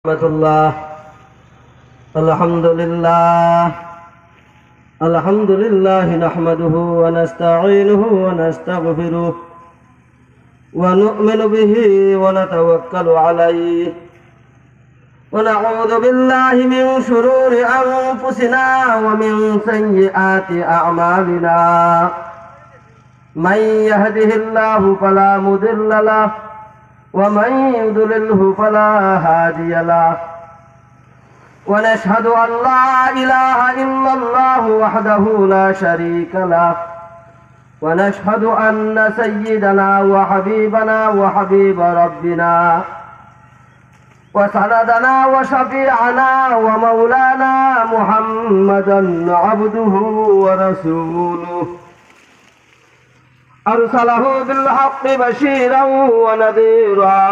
الله. الحمد لله نحمده ونستعينه ونستغفره ونؤمن به ونتوكل عليه ونعوذ بالله من شرور أنفسنا ومن سيئات أعمالنا. من يهده الله فلا مضل له ومن يضلله فلا هادي له. ونشهد أن لا إله إلا الله وحده لا شريك له. ونشهد أن سيدنا وحبيبنا وحبيب ربنا وسندنا وشفيعنا ومولانا محمدا عبده ورسوله أرسله بالحق بشيرا ونذيرا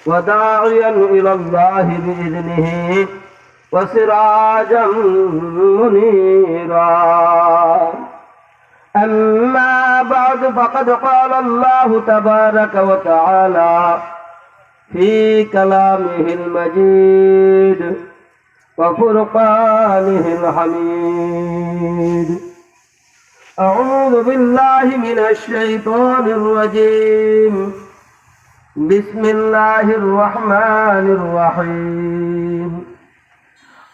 وداعيا إلى الله بإذنه وسراجا منيرا. أما بعد فقد قال الله تبارك وتعالى في كلامه المجيد وفرقانه الحميد. أعوذ بالله من الشيطان الرجيم. بسم الله الرحمن الرحيم.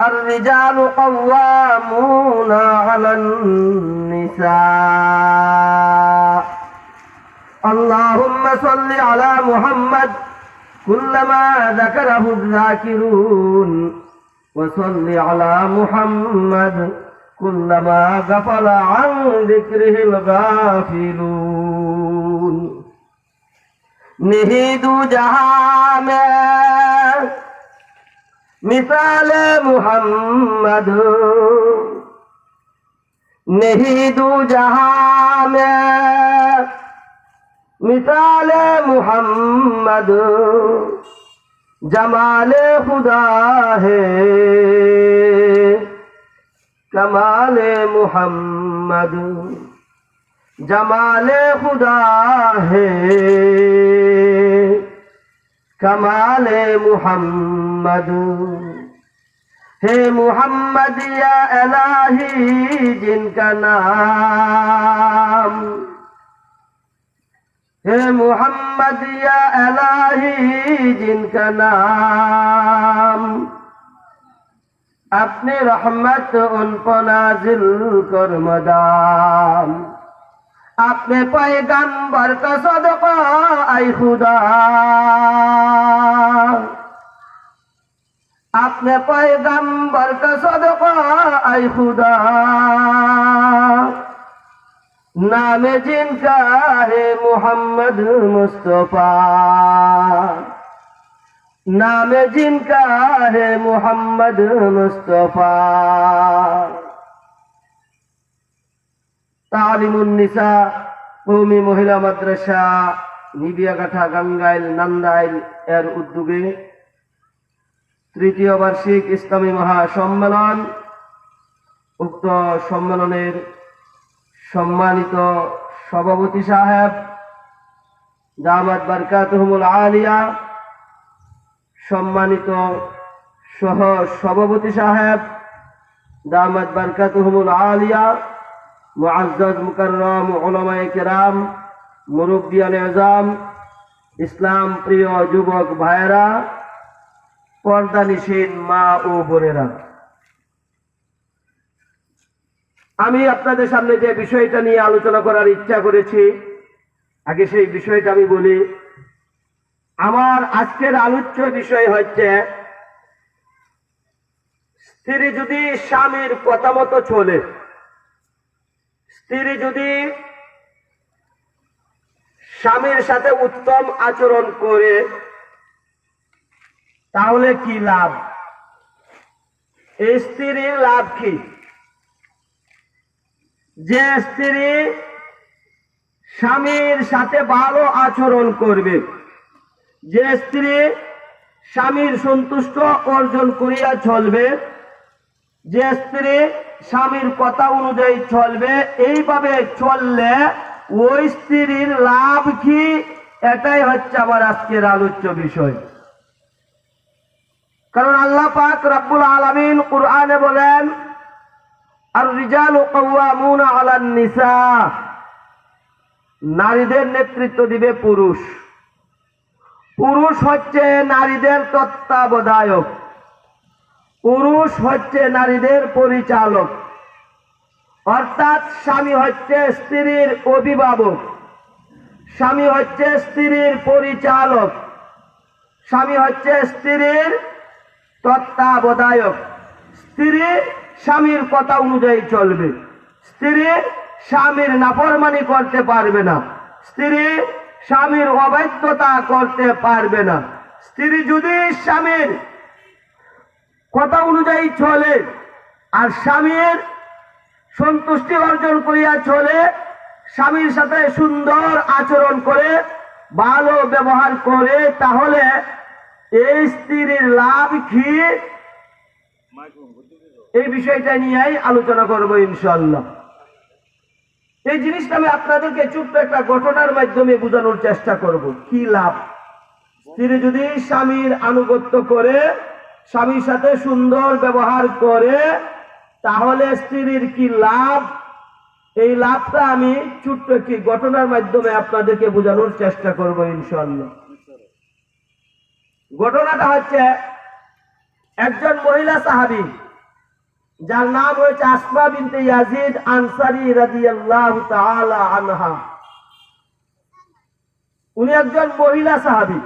الرجال قوامون على النساء. اللهم صل على محمد كلما ذكره الذاكرون وصل على محمد كلما غفل عن ذكره الغافلون. نہیں دو جہاں میں مثال محمد. نہیں دو جہاں میں مثال محمد. جمال خدا ہے کمال محمد. جمال خدا ہے کمال محمد. ہے محمد یا الہی جن کا نام. ہے محمد یا الہی جن کا نام. اپنی رحمت ان پر نازل کر مدام. اپنے پیغمبر کا صدقہ اے خدا. اپنے پیغمبر کا صدقہ اے خدا. نام جن کا ہے محمد مصطفیٰ. نام جن کا ہے محمد مصطفیٰ. তালিমুন্নিসা কওমি মহিলা মাদ্রাসা নিবিয়াকাঠা গাঙ্গাইল নান্দাইল এর উদ্যোগে তৃতীয় বার্ষিক ইসলামী মহাসম্মেলন. উক্ত সম্মেলনের সম্মানিত সভাপতি সাহেব দামাত বারকাতুহুমুল আলিয়া, সম্মানিত সহ সভাপতি সাহেব দামাত বারকাতুহুমুল আলিয়া, মুআজ্জাজ মুকাররম উলামায়ে কেরাম, মুরব্বিয়ানে আযম, ইসলাম প্রিয় যুবক ভাইয়েরা, পর্দানিশীন মা ও বোনেরা, আমি আপনাদের সামনে যে বিষয়টা নিয়ে আলোচনা করার ইচ্ছা করেছি, আগে সেই বিষয়টা আমি বলি। আমার আজকের আলোচ্য বিষয় হচ্ছে স্ত্রী যদি স্বামীর কথা মতো চলে, স্ত্রী যদি স্বামীর সাথে উত্তম আচরণ করে তাহলে কি লাভ? এই স্ত্রীর লাভ কি? যে স্ত্রী স্বামীর সাথে ভালো আচরণ করবে, যে স্ত্রী স্বামীর সন্তুষ্ট অর্জন করিয়া চলবে, যে স্ত্রী স্বামীর কথা অনুযায়ী চলবে, এইভাবে চললে ওই স্ত্রীর লাভ কি? এটাই হচ্ছে আমার আজকের আলোচ্য বিষয়। কারণ আল্লাহ পাক রব্বুল আলামিন কুরআনে বলেন, আর রিজালু কাওয়ামুনা আলান নিসা, নারীদের নেতৃত্ব দিবে পুরুষ। পুরুষ হচ্ছে নারীদের তত্ত্বাবধায়ক, পুরুষ হচ্ছে নারীদের পরিচালক, অর্থাৎ স্বামী হচ্ছে স্ত্রীর অভিভাবক, স্বামী হচ্ছে স্ত্রীর পরিচালক, স্বামী হচ্ছে স্ত্রীর তত্ত্বাবধায়ক। স্ত্রী স্বামীর কথা অনুযায়ী চলবে, স্ত্রী স্বামীর নাফরমানি করতে পারবে না, স্ত্রী স্বামীর অবাধ্যতা করতে পারবে না। স্ত্রী যদি স্বামীর কথা অনুযায়ী চলে আর স্বামীর সন্তুষ্টি অর্জন করিয়া চলে, স্বামীর সাথে সুন্দর আচরণ করে, ভালো ব্যবহার করে, তাহলে এই স্ত্রীর লাভ কি, এই বিষয়টা নিয়েই আলোচনা করবো ইনশাআল্লাহ। এই জিনিসটা আমি আপনাদেরকে ছোট্ট একটা ঘটনার মাধ্যমে বোঝানোর চেষ্টা করব। কি লাভ স্ত্রী যদি স্বামীর আনুগত্য করে, স্বামীর সাথে সুন্দর ব্যবহার করে, তাহলে স্ত্রীর কি লাভ, এই লাভটা আমি ছোট্ট একটি ঘটনার মাধ্যমে আপনাদেরকে বোঝানোর চেষ্টা করব ইনশাআল্লাহ। ঘটনাটা হচ্ছে একজন মহিলা সাহাবী, যার নাম হয়েছে আসমা বিনতে ইয়াজিদ আনসারী রাদিয়াল্লাহু তাআলা আনহা। উনি একজন মহিলা সাহাবী।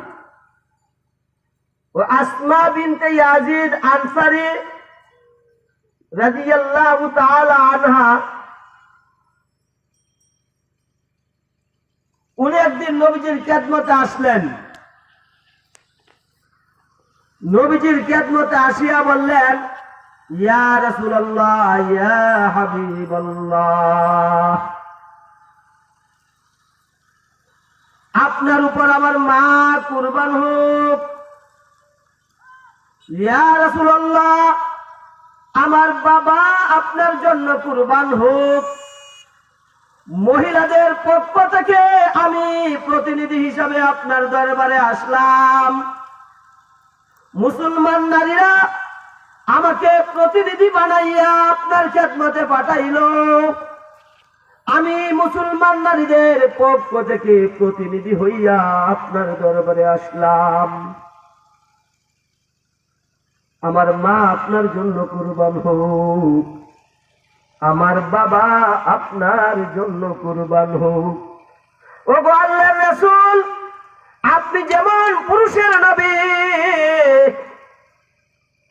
ও আসমা বিনতে ইয়াজিদ আনসারী রাদিয়াল্লাহু তাআলা আনহা, উনি একদিন নবীজির খেদমতে আসলেন। নবীজির খেদমতে আসিয়া বললেন, ইয়া রাসূলুল্লাহ, ইয়া হাবিবাল্লাহ, আপনার উপর আমার মা কুরবান হোক। ইয়া রাসূলুল্লাহ, আমার বাবা আপনার জন্য কুরবান হোক। মহিলাদের পক্ষ থেকে আমি প্রতিনিধি হিসাবে আপনার দরবারে আসলাম। মুসলমান নারীরা আমাকে প্রতিনিধি বানাইয়া আপনার খেদমতে পাঠাইল। আমি মুসলমান নারীদের পক্ষ থেকে প্রতিনিধি হইয়া আপনার দরবারে আসলাম। আমার মা আপনার জন্য কুরবান হোক, আমার বাবা আপনার জন্য কুরবান হোক। ও গো আল্লাহর রাসূল, আপনি যেমন পুরুষের নবী,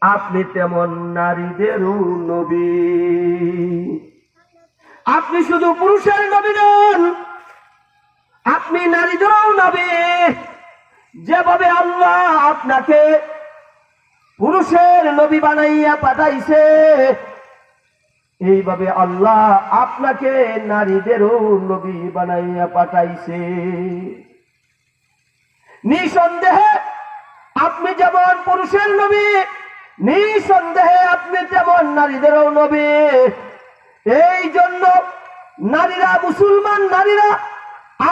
আপনি তেমন নারীদেরও নবী। আপনি শুধু পুরুষের নবী নন, আপনি নারীদেরও নবী। যেভাবে আল্লাহ আপনাকে পুরুষের নবী বানাইয়া পাঠাইছে, এইভাবে আল্লাহ আপনাকে নারীদেরও নবী বানাইয়া পাঠাইছে। নিঃসন্দেহে আপনি যেমন পুরুষের নবী, নিঃসন্দেহে আপনি যেমন নারীদেরও নবী। এই জন্য নারীরা, মুসলমান নারীরা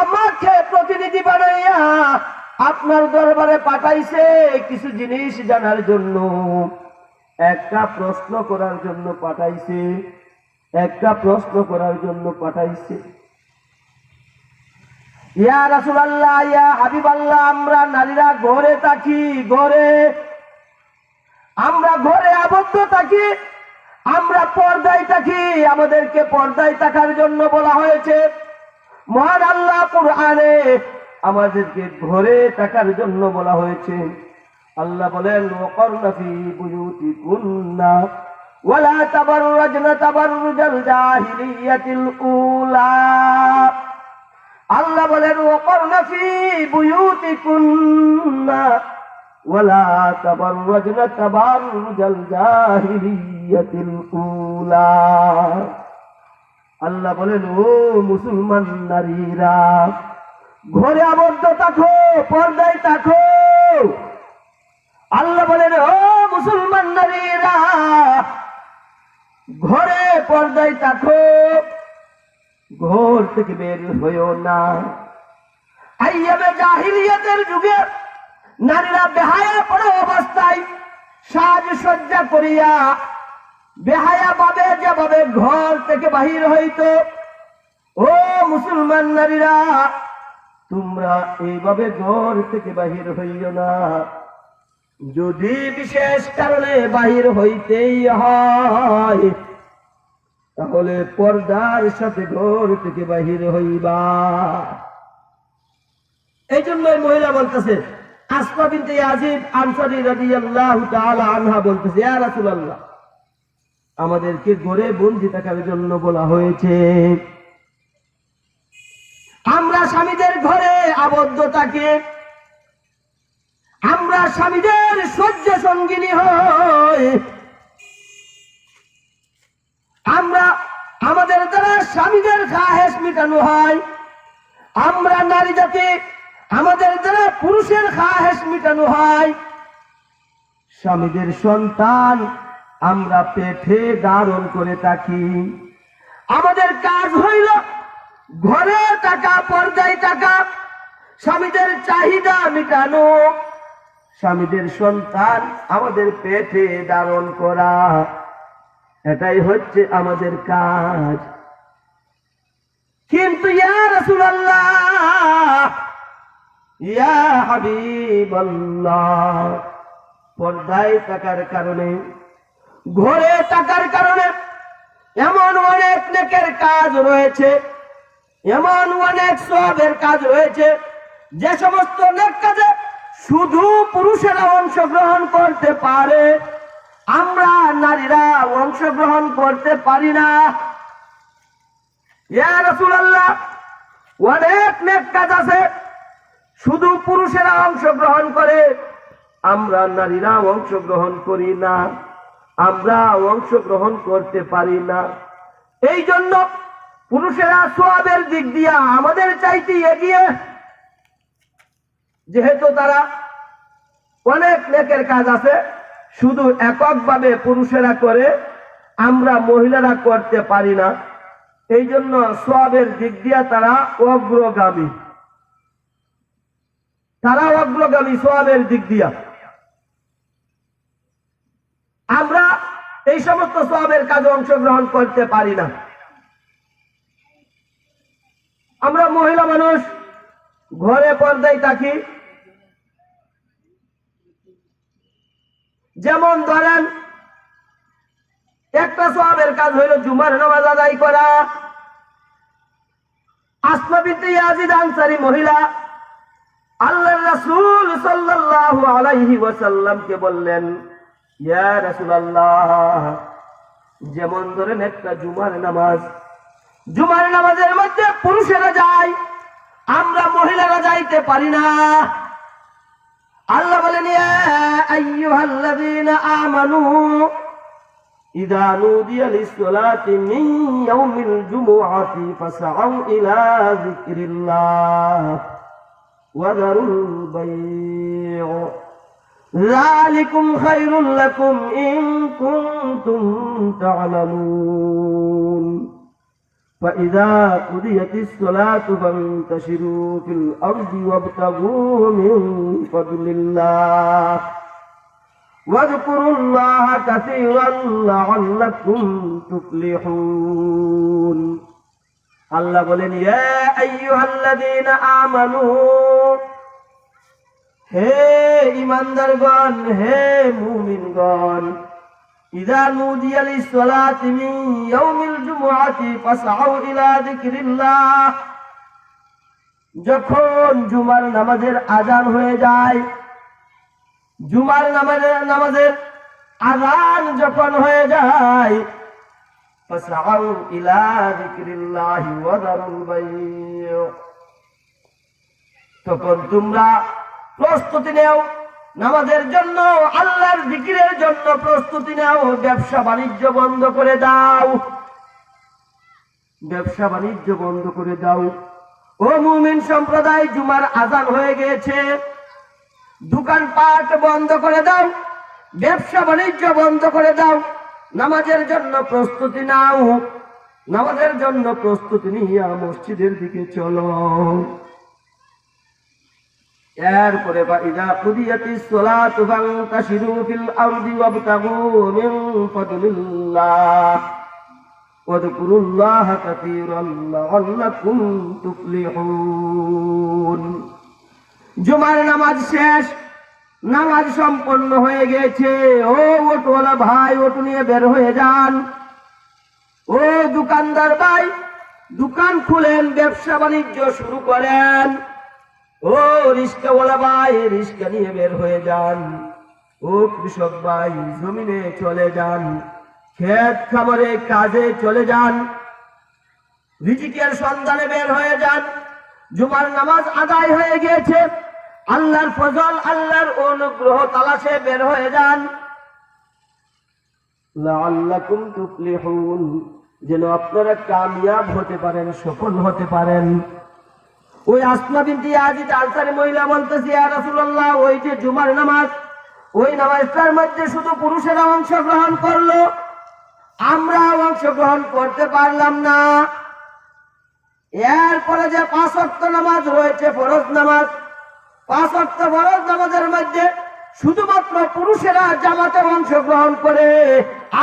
আমাকে প্রতিনিধি বানাইয়া আপনার দরবারে পাঠাইছে কিছু জিনিস জানার জন্য, একটা প্রশ্ন করার জন্য পাঠাইছে, একটা প্রশ্ন করার জন্য পাঠাইছে। ইয়া রাসূলুল্লাহ, ইয়া হাবিবাল্লাহ, আমরা নারীরা ঘরে থাকি, ঘরে আমরা ঘরে আবদ্ধ থাকি, আমরা পর্দায় থাকি, আমাদেরকে পর্দায় থাকার জন্য বলা হয়েছে। মহান আল্লাহ কুরআনে আমাদেরকে ঘরে থাকার জন্য বলা হয়েছে। আল্লাহ বলেন, ওয়াকারনা ফি বুয়ুতিকুন্না ওয়ালা তাবাররাজনা তাবাররুজাল জাহিলিয়াতিল উলা। আল্লাহ বলেন, ওয়াকারনা ফি বুয়ুতিকুন্না ওয়ালা তাবাররাজনা তাবাররুজাল জাহিলিয়াতিল উলা। আল্লাহ বলেন, ও মুসলমান নারীরা, ঘরে আবদ্ধ থাকো, পর্দায় থাকো। আল্লাহ বলেন, ও মুসলমান নারীরা, ঘরে পর্দায় থাকো, ঘর থেকে বের হইও না। আইয়ামে জাহিলিয়াতের যুগে নারীরা বেহায়া পড়া অবস্থায় সজ্জা করিয়া বেহায়া ভাবে যেভাবে ঘর থেকে বাহির হইতো, ও মুসলমান নারীরা, তোমরা এইভাবে ঘর থেকে বাহির হইও না। যদি বিশেষ কারণে বাহির হইতেই হয় তাহলে পর্দার সাথে ঘর থেকে বাহির হইবা। এই জন্য মহিলা বলতেছে, আসমা বিনতে ইয়াজিদ আনসারী রাদিয়াল্লাহু তাআলা আনহা বলতেছে, ইয়া রাসূলুল্লাহ, আমাদেরকে ঘরে বন্দী থাকার জন্য বলা হয়েছে, আমরা স্বামীদের ঘরে আবদ্ধ থাকি, আমরা স্বামীদের শয্যা সঙ্গিনী হই, আমরা আমাদের দ্বারা স্বামীদের খাহেশ মিটানো হয়, আমরা নারী জাতি আমাদের দ্বারা পুরুষের খাহেশ মিটানো হয়, স্বামীদের সন্তান আমরা পেটে ধারণ করে থাকি, আমাদের কাজ হইল ঘরে টাকা পর্দায় টাকা, স্বামীদের চাহিদা মিটানো, স্বামীদের সন্তান আমাদের পেটে ধারণ করা, এটাই হচ্ছে আমাদের কাজ। কিন্তু ইয়া রাসূলুল্লাহ, ইয়া হাবিবাল্লাহ, পর্দায় থাকার কারণে, ঘরে থাকার কারণে এমন অনেক নেকের কাজ রয়েছে, এমন অনেক সওয়াবের কাজ রয়েছে, যে সমস্ত নেক কাজে শুধু পুরুষেরা অংশগ্রহণ করতে পারে, আমরা নারীরা অংশগ্রহণ করতে পারি না। ইয়া রাসূলুল্লাহ, অনেক নেক কাজ আছে শুধু পুরুষেরা অংশগ্রহণ করে, আমরা নারীরা অংশগ্রহণ করি না, আমরা অংশগ্রহণ করতে পারি না। এই জন্য পুরুষেরা সওয়াবের দিক দিয়ে আমাদের চাইতে এগিয়ে, যেহেতু তারা অনেক নেকের কাজ আছে শুধু এককভাবে পুরুষেরা করে, আমরা মহিলারা করতে পারি না, এই জন্য সওয়াবের দিক দিয়ে তারা অগ্রগামী, তারা অগ্রগামী সওয়াবের দিক দিয়া। আমরা এই সমস্ত সওয়াবের কাজে অংশগ্রহণ করতে পারি না। আমরা মহিলা মানুষ ঘরে পর্দায় থাকি, যেমন ধরেন একটা সওয়াবের কাজ হইল জুমার নামাজ আদায় করা। আসমা বিনতে ইয়াজিদ আনসারী মহিলা আল্লাহর রাসূল সাল্লাল্লাহু আলাইহি ওয়াসাল্লামকে বললেন, ইয়া রাসূলুল্লাহ, যেমন ধরেন একটা জুমার নামাজ, জুমার নামাজের মধ্যে পুরুষেরা যায়, আমরা মহিলারা যাইতে পারি না। আল্লাহ বলেন, ইয়া আইয়ুহাল্লাযীনা আমানু ইযা নুদিয়া লিস-সালাতি মিন ইয়াউমিল জুমুআতি ফাসআউ ইলা যিকরিল্লাহ ওয়া যারুল বাই'আ যালিকুম খায়রুল লাকুম ইন কুনতুম তা'লামুন। فإذا قضيت الصلاة فانتشروا في الأرض وابتغوا من فضل الله واذكروا الله كثيرا لعلكم تفلحون। আল্লাহ বলেন, ইয়া আইয়ুহাল্লাযীনা আমানু, হে ঈমানদারগণ, হে মুমিনগণ, ইযা নুদিয়া লিস-সালাতি মিন ইয়াউমিল জুমুআতি ফাসআউ ইলা যিকরিল্লাহ, যখন জুমার নামাজের আযান হয়ে যায়, জুমার নামাজের আযান যখন হয়ে যায়, ফাসআউ ইলা যিকরিল্লাহি ওয়া যারুল বাই'আ, তখন তোমরা প্রস্তুতি নেও নামাজের জন্য, আল্লাহর জিকিরের জন্য প্রস্তুতি নাও, ব্যবসা বাণিজ্য বন্ধ করে দাও, ব্যবসা বাণিজ্য বন্ধ করে দাও। ও মুমিন সম্প্রদায়, জুমার আযান হয়ে গিয়েছে, দোকানপাট বন্ধ করে দাও, ব্যবসা বাণিজ্য বন্ধ করে দাও, নামাজের জন্য প্রস্তুতি নাও, নামাজের জন্য প্রস্তুতি নিয়ে মসজিদের দিকে চলো। এরপরে ফাইদা কুদিয়াতিস সালাতু ফান্তাশিরু ফিল আরদি ওয়াবতাগু মিন ফাদলিল্লাহ ওয়াযকুরুল্লাহা কাসীরান লাআল্লাকুম তুফলিহুন। জুমার নামাজ শেষ, নামাজ সম্পন্ন হয়ে গেছে। ও অটোওয়ালা ভাই, অটো নিয়ে বের হয়ে যান। ও দোকানদার ভাই, দোকান খুলেন, ব্যবসা বাণিজ্য শুরু করেন। ও রিস্কাওয়ালা ভাই, রিস্কা নিয়ে বের হয়ে যান। ও কৃষক ভাই, জমিনে চলে যান, ক্ষেত খামারে কাজে চলে যান, রিজিকের সন্ধানে বের হয়ে যান। জুমার নামাজ আদায় হয়ে গিয়েছে, আল্লাহর ফজল, আল্লাহর অনুগ্রহ তালাশে বের হয়ে যান। লাআল্লাকুম তুফলিহুন, যেন আপনারা কামিয়াব হতে পারেন, সফল হতে পারেন। ওই আসমা বিনতে ইয়াজিদ আনসারী মহিলা বলতেছে, ইয়া রাসূলুল্লাহ, ওই যে জুমার নামাজ, ওই নামাজটার মধ্যে শুধু পুরুষেরা অংশগ্রহণ করলো, আমরা অংশগ্রহণ করতে পারলাম না। এরপরে যে 5 ওয়াক্ত নামাজ রয়েছে, ফরজ নামাজ, 5 ওয়াক্ত ফরজ নামাজের মধ্যে শুধুমাত্র পুরুষেরা জামাতে অংশগ্রহণ করে,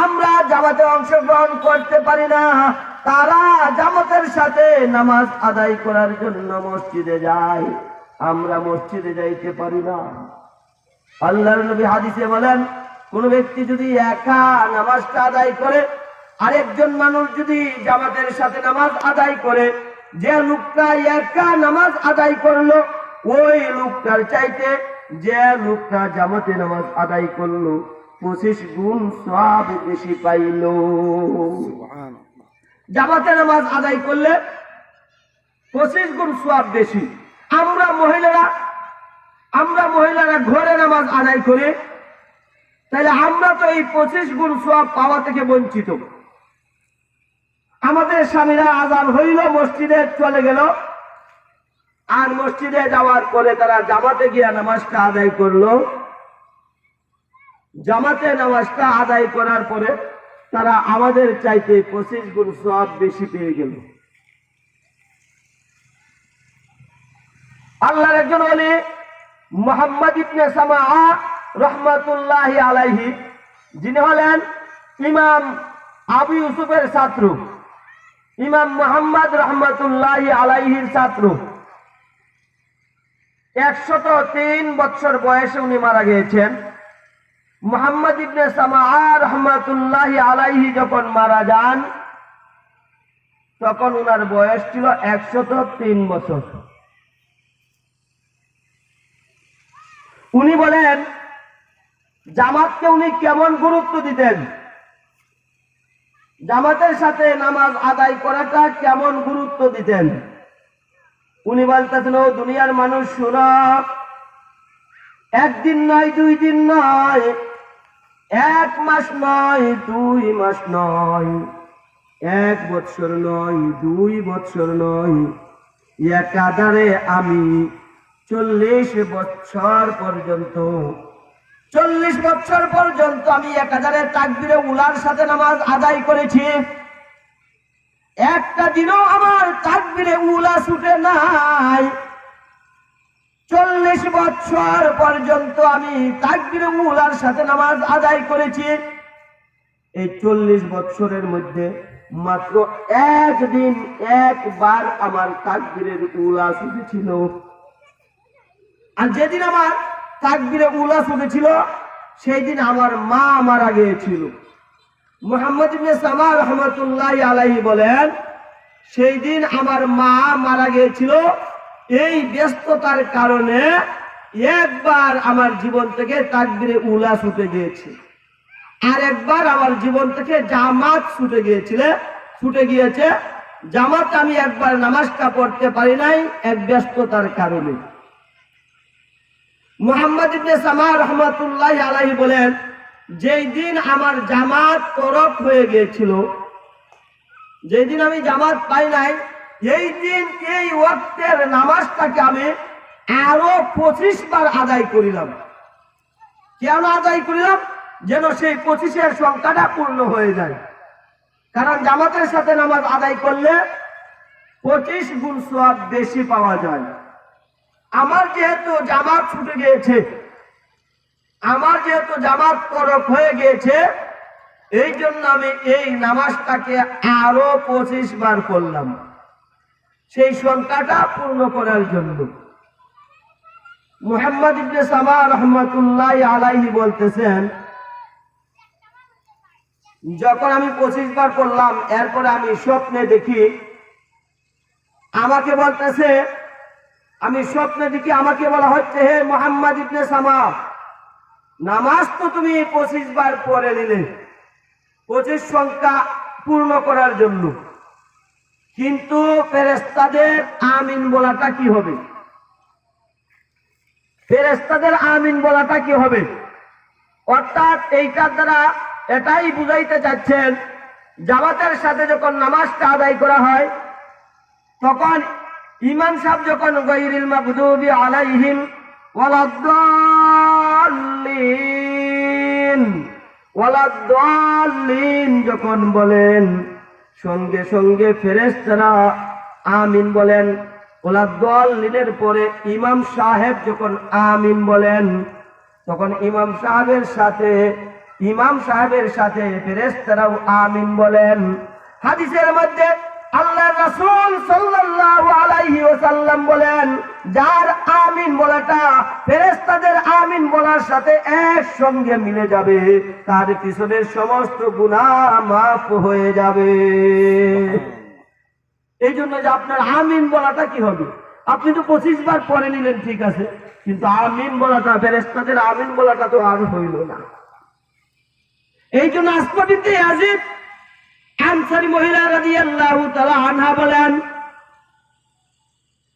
আমরা জামাতে অংশগ্রহণ করতে পারি না। তারা জামাতের সাথে নামাজ আদায় করার জন্য মসজিদে যায়, আমরা মসজিদে যাইতে পারি না। আল্লাহর নবী হাদিসে বলেন, কোন ব্যক্তি যদি একা নামাজটা আদায় করে, আরেকজন মানুষ যদি জামাতের সাথে নামাজ আদায় করে, যে লোকটা একা নামাজ আদায় করলো, ওই লোকটার চাইতে যে লোকটা জামাতে নামাজ আদায় করলো 25 গুণ সওয়াব বেশি পাইল। জামাতে নামাজ আদায় করলে 25 গুণ সওয়াব বেশি। আমরা মহিলারা ঘরে নামাজ আদায় করে, তাহলে আমরা তো এই 25 গুণ সওয়াব পাওয়া থেকে বঞ্চিত। আমাদের স্বামীরা আজান হইল, মসজিদে চলে গেল, আর মসজিদে যাওয়ার পরে তারা জামাতে গিয়া নামাজটা আদায় করলো। জামাতে নামাজটা আদায় করার পরে তারা আমাদের চাইতে 25 গুণ সওয়াব বেশি পেয়ে গেল। আল্লাহর একজন ওলি মুহাম্মদ ইবনে সামাআ রাহমাতুল্লাহি আলাইহি, যিনি হলেন ইমাম আবু ইউসুফের ছাত্র, ইমাম মুহাম্মদ রাহমাতুল্লাহি আলাইহির ছাত্র। 103 বছর বয়সে উনি মারা গিয়েছেন। মুহাম্মদ ইবনে সামাআ রাহমাতুল্লাহি আলাইহি যখন মারা যান, তখন উনার বয়স ছিল 103 বছর। উনি বলেন, জামাতকে উনি কেমন গুরুত্ব দিতেন, জামাতের সাথে নামাজ আদায় করাটা কেমন গুরুত্ব দিতেন। উনি বলতেছেন, ও দুনিয়ার মানুষ শুনো, একদিন নয়, 2 দিন নয়, 1 মাস নয়, 2 মাস নয়, 1 বছর নয়, 2 বছর নয়, একাধারে আমি 40 বছর পর্যন্ত, 40 বছর পর্যন্ত আমি একাধারে তাকবীরে উলার সাথে নামাজ আদায় করেছি। একটা দিনও আমার তাকবীরে উলা ছুটে নাই। 40 বছর পর্যন্ত আমি তাকবীরে উলার সাথে নামাজ আদায় করেছি। এই 40 বছরের মধ্যে মাত্র একদিন একবার আমার তাকবীরের উলা ছুটেছিল। আর যেদিন আমার তাকবীরে উলা ছুটেছিল, সেই দিন আমার মা মারা গিয়েছিল। মুহাম্মদ ইবনে সামা রাহমাতুল্লাহি আলাইহি বলেন, সেই দিন আমার মা মারা গিয়েছিল। এই ব্যস্ততার কারণে একবার আমার জীবন থেকে তাকবীরে উলা ছুটে গিয়েছে, আর একবার আমার জীবন থেকে জামাত ছুটে গিয়েছে। জামাত আমি একবার নামাজটা পড়তে পারি নাই, এক ব্যস্ততার কারণে। মুহাম্মদ ইবনে সামা রাহমাতুল্লাহি আলাইহি বলেন, যেই দিন আমার জামাত তরক হয়ে গিয়েছিল, যেই দিন আমি জামাত পাই নাই, এই দিন এই ওয়াক্তের নামাজটাকে আমি আরো 25 বার আদায় করিলাম। কেন আদায় করিলাম? যেন সেই 25-এর সংখ্যাটা পূর্ণ হয়ে যায়। কারণ জামাতের সাথে নামাজ আদায় করলে 25 গুণ সওয়াব বেশি পাওয়া যায়। আমার যেহেতু জামাত ছুটে গিয়েছে, আমার যেহেতু জামাত তরক হয়ে গিয়েছে, এই জন্য আমি এই নামাজটাকে আরো 25 বার করলাম, সেই সংখ্যাটা পূর্ণ করার জন্য। মুহাম্মদ ইবনে সামা রাহমাতুল্লাহি আলাইহি বলতেছেন, যখন আমি 25 বার করলাম, এরপরে আমি স্বপ্নে দেখি, আমাকে বলতেছে, আমি স্বপ্নে দেখি আমাকে বলা হচ্ছে, হে মুহাম্মদ ইবনে সামা, নামাজ তো তুমি 25 বার পড়ে নিলে 25 সংখ্যা পূর্ণ করার জন্য, কিন্তু ফেরেশতাদের আমিন বলাটা কি হবে? ফেরেশতাদের আমিন বলাটা কি হবে? অর্থাৎ এইটার দ্বারা এটাই বুঝাইতে চাচ্ছেন, জামাতের সাথে যখন নামাজটা আদায় করা হয়, তখন ইমাম সাহেব যখন গায়রিল মাগদুবি আলাইহিম ওয়ালাদ-দাল্লিন যখন বলেন, সঙ্গে সঙ্গে ফেরেশতারা আমিন বলেন। ওয়ালাদ-দাল্লিনের পরে ইমাম সাহেব যখন আমিন বলেন, তখন ইমাম সাহেবের সাথে ফেরেশতারাও আমিন বলেন। হাদিসের মধ্যে আল্লাহর রাসূল সাল্লাল্লাহু আলাইহি ওয়াসাল্লাম বলেন, যার আমিন বলাটা ফেরেশতাদের আমিন বলার সাথে একসঙ্গে মিলে যাবে, তার পিছনের সমস্ত গুনাহ মাফ হয়ে যাবে। এই জন্য যে আপনার আমিন বলাটা কি হবে? আপনি তো 25 বার পড়ে নিলেন, ঠিক আছে, কিন্তু আমিন বলাটা, ফেরেশতাদের আমিন বলাটা তো আর হইল না। এই জন্য আসমা বিনতে ইয়াজিদ আনসারী মহিলা রাদিয়াল্লাহু তাআলা আনহা বলেন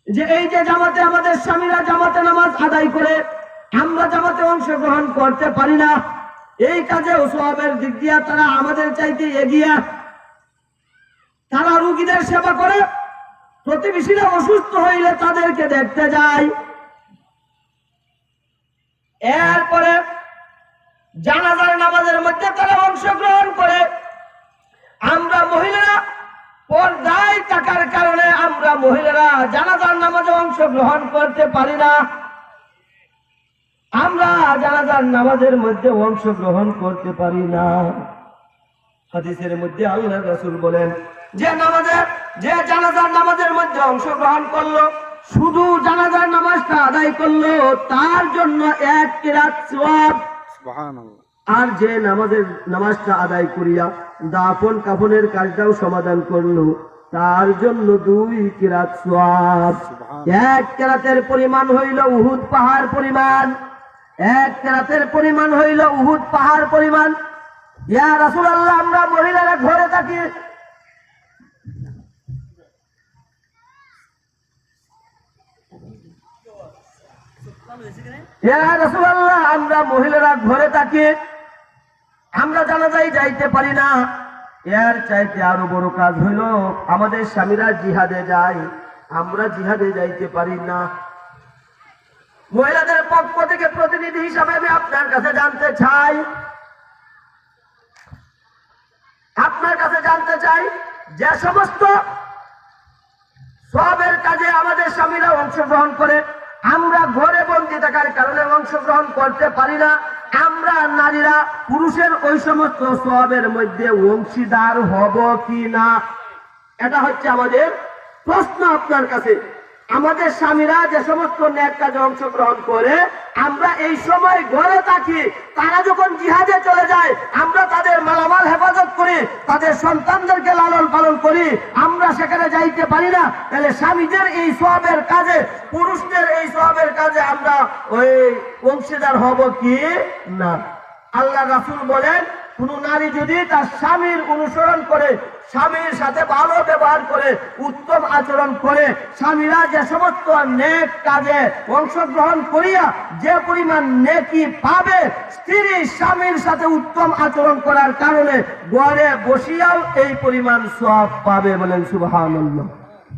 যে, এই যে জামাতে আমাদের স্বামীরা জামাতে নামাজ আদায় করে, আমরা জামাতে অংশগ্রহণ করতে পারি না, এই কাজে সওয়াবের দিক দিয়ে তারা আমাদের চাইতে এগিয়ে। তারা রোগীদের সেবা করে, প্রতিবেশীরা অসুস্থ হইলে তাদেরকে দেখতে যায়, এরপরে জানাজার নামাজের মধ্যে তারা অংশগ্রহণ করে। আমরা মহিলারা পর্দায় থাকার কারণে আমরা মহিলারা জানাজার নামাজে অংশগ্রহণ করতে পারি না, আমরা জানাজার নামাজের মধ্যে অংশগ্রহণ করতে পারি না। হাদিসের মধ্যে আল্লাহর রাসূল বলেন, যে জানাজার নামাজের মধ্যে অংশগ্রহণ করলো, শুধু জানাজার নামাজটা আদায় করলো, তার জন্য 1 কিরাত সওয়াব। সুবহানাল্লাহ। আর যে নামাজটা আদায় করিয়া দাফন কাফনের কাজটাও সমাধান করলো, তার জন্য 2 কিরাত সওয়াব। 1 কিরাতের পরিমাণ হইল উহুদ পাহাড় পরিমাণ, 1 কিরাতের পরিমাণ হইল উহুদ পাহাড় পরিমাণ। ইয়া রাসূলুল্লাহ, আমরা মহিলারা ঘরে থাকি, ইয়া রাসূলুল্লাহ, আমরা মহিলারা ঘরে থাকি, আমরা জানাজায় যাইতে পারি না। এর চাইতে আরো বড় কাজ হইল, আমাদের স্বামীরা জিহাদে যায়, আমরা জিহাদে যাইতে পারি না। মহিলাদের পক্ষ থেকে প্রতিনিধি হিসাবে আমি আপনার কাছে জানতে চাই, যে সমস্ত সওয়াবের কাজে আমাদের স্বামীরা অংশগ্রহণ করে, আমরা ঘরে বন্দী থাকার কারণে অংশগ্রহণ করতে পারি না, আমরা নারীরা পুরুষের ওই সমস্ত সওয়াবের মধ্যে অংশীদার হব কি না? এটা হচ্ছে আমাদের প্রশ্ন আপনার কাছে। আমাদের স্বামীরা যে সমস্ত নেক কাজে অংশগ্রহণ করে, আমরা এই সময় ঘরে থাকি, তারা যখন জিহাদে চলে যায়, আমরা তাদের মালামাল হেফাজত করি, তাদের সন্তানদেরকে লালন পালন করি, আমরা সেখানে যাইতে পারি না, তাহলে স্বামীদের এই সওয়াবের কাজে, পুরুষদের এই সওয়াবের কাজে আমরা ওই অংশীদার হব কি না? আল্লাহ রাসূল বলেন, কোন নারী যদি তার স্বামীর অনুসরণ করে, স্বামীর সাথে ভালো ব্যবহার করে, উত্তম আচরণ করে, স্বামীরা যে সমস্ত নেক কাজে অংশগ্রহণ করিয়া যে পরিমাণ নেকি পাবে, স্ত্রী স্বামীর সাথে উত্তম আচরণ করার কারণে ঘরে বসিয়াও এই পরিমাণ সওয়াব পাবে। বলেন সুবহানাল্লাহ।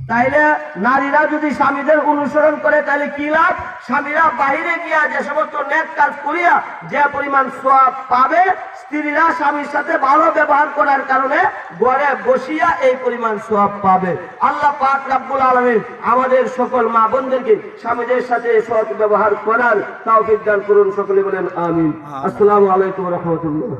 তাইলে নারীরা যদি স্বামীদের অনুসরণ করে তাহলে কি লাভ? স্বামীরা বাহিরে গিয়া যে সমস্ত নেক কাজ করিয়া যে পরিমাণ সওয়াব পাবে, স্ত্রীরা স্বামীর সাথে ভালো ব্যবহার করার কারণে ঘরে বসিয়া এই পরিমাণ সওয়াব পাবে। আল্লাহ পাক রব্বুল আলামিন আমাদের সকল মা বোনদেরকে স্বামীদের সাথে সৎ ব্যবহার করার তৌফিক দান করুন। সকলে বলেন আমিন। আসসালামু আলাইকুম ওয়া রাহমাতুল্লাহ।